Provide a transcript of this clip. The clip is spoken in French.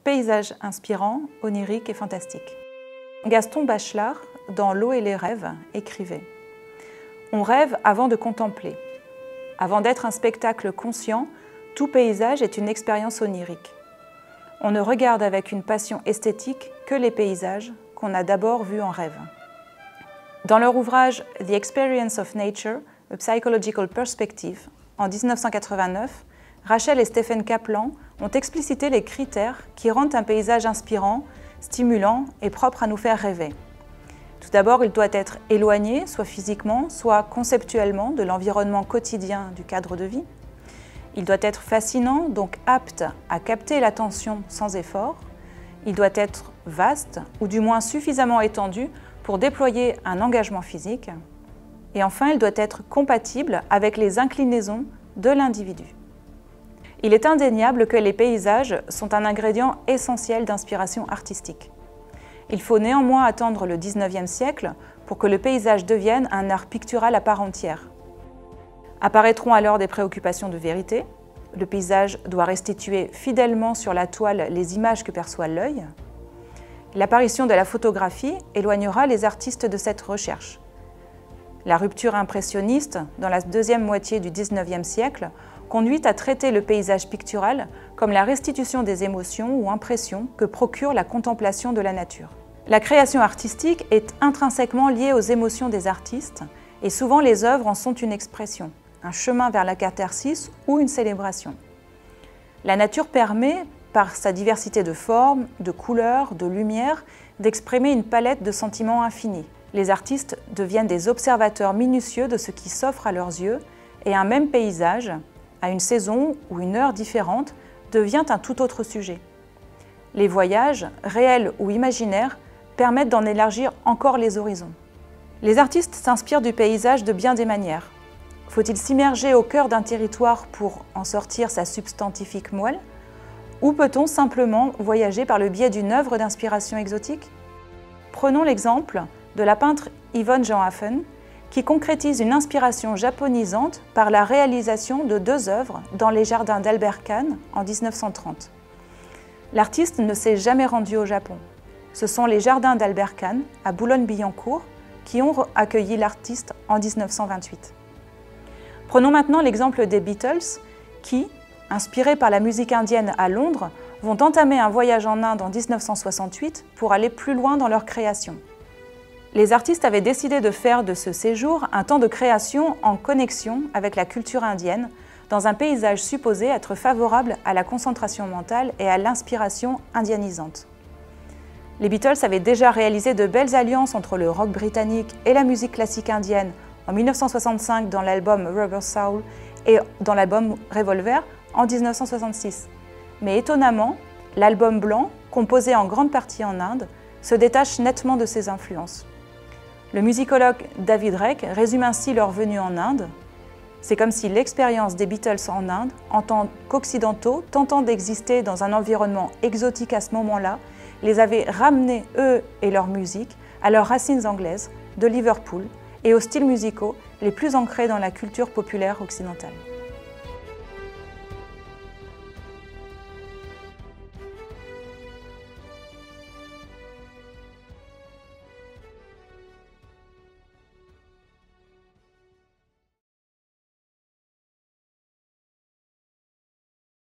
Paysage inspirant, onirique et fantastique. Gaston Bachelard, dans L'eau et les rêves, écrivait « On rêve avant de contempler. Avant d'être un spectacle conscient, tout paysage est une expérience onirique. On ne regarde avec une passion esthétique que les paysages qu'on a d'abord vus en rêve. » Dans leur ouvrage « The Experience of Nature, a Psychological Perspective », en 1989, Rachel et Stephen Kaplan ont explicité les critères qui rendent un paysage inspirant, stimulant et propre à nous faire rêver. Tout d'abord, il doit être éloigné, soit physiquement, soit conceptuellement, de l'environnement quotidien du cadre de vie. Il doit être fascinant, donc apte à capter l'attention sans effort. Il doit être vaste, ou du moins suffisamment étendu pour déployer un engagement physique. Et enfin, il doit être compatible avec les inclinaisons de l'individu. Il est indéniable que les paysages sont un ingrédient essentiel d'inspiration artistique. Il faut néanmoins attendre le XIXe siècle pour que le paysage devienne un art pictural à part entière. Apparaîtront alors des préoccupations de vérité. Le paysage doit restituer fidèlement sur la toile les images que perçoit l'œil. L'apparition de la photographie éloignera les artistes de cette recherche. La rupture impressionniste, dans la deuxième moitié du XIXe siècle, conduit à traiter le paysage pictural comme la restitution des émotions ou impressions que procure la contemplation de la nature. La création artistique est intrinsèquement liée aux émotions des artistes et souvent les œuvres en sont une expression, un chemin vers la catharsis ou une célébration. La nature permet, par sa diversité de formes, de couleurs, de lumière, d'exprimer une palette de sentiments infinis. Les artistes deviennent des observateurs minutieux de ce qui s'offre à leurs yeux et un même paysage, à une saison ou une heure différente, devient un tout autre sujet. Les voyages, réels ou imaginaires, permettent d'en élargir encore les horizons. Les artistes s'inspirent du paysage de bien des manières. Faut-il s'immerger au cœur d'un territoire pour en sortir sa substantifique moelle? Ou peut-on simplement voyager par le biais d'une œuvre d'inspiration exotique? Prenons l'exemple de la peintre Yvonne Jean Haffen, qui concrétise une inspiration japonisante par la réalisation de 2 œuvres dans les jardins d'Albert Kahn en 1930. L'artiste ne s'est jamais rendu au Japon. Ce sont les jardins d'Albert Kahn, à Boulogne-Billancourt, qui ont accueilli l'artiste en 1928. Prenons maintenant l'exemple des Beatles, qui, inspirés par la musique indienne à Londres, vont entamer un voyage en Inde en 1968 pour aller plus loin dans leur création. Les artistes avaient décidé de faire de ce séjour un temps de création en connexion avec la culture indienne, dans un paysage supposé être favorable à la concentration mentale et à l'inspiration indianisante. Les Beatles avaient déjà réalisé de belles alliances entre le rock britannique et la musique classique indienne en 1965 dans l'album Rubber Soul et dans l'album Revolver en 1966. Mais étonnamment, l'album blanc, composé en grande partie en Inde, se détache nettement de ces influences. Le musicologue David Reck résume ainsi leur venue en Inde. C'est comme si l'expérience des Beatles en Inde, en tant qu'occidentaux tentant d'exister dans un environnement exotique à ce moment-là, les avait ramenés, eux et leur musique, à leurs racines anglaises, de Liverpool, et aux styles musicaux les plus ancrés dans la culture populaire occidentale.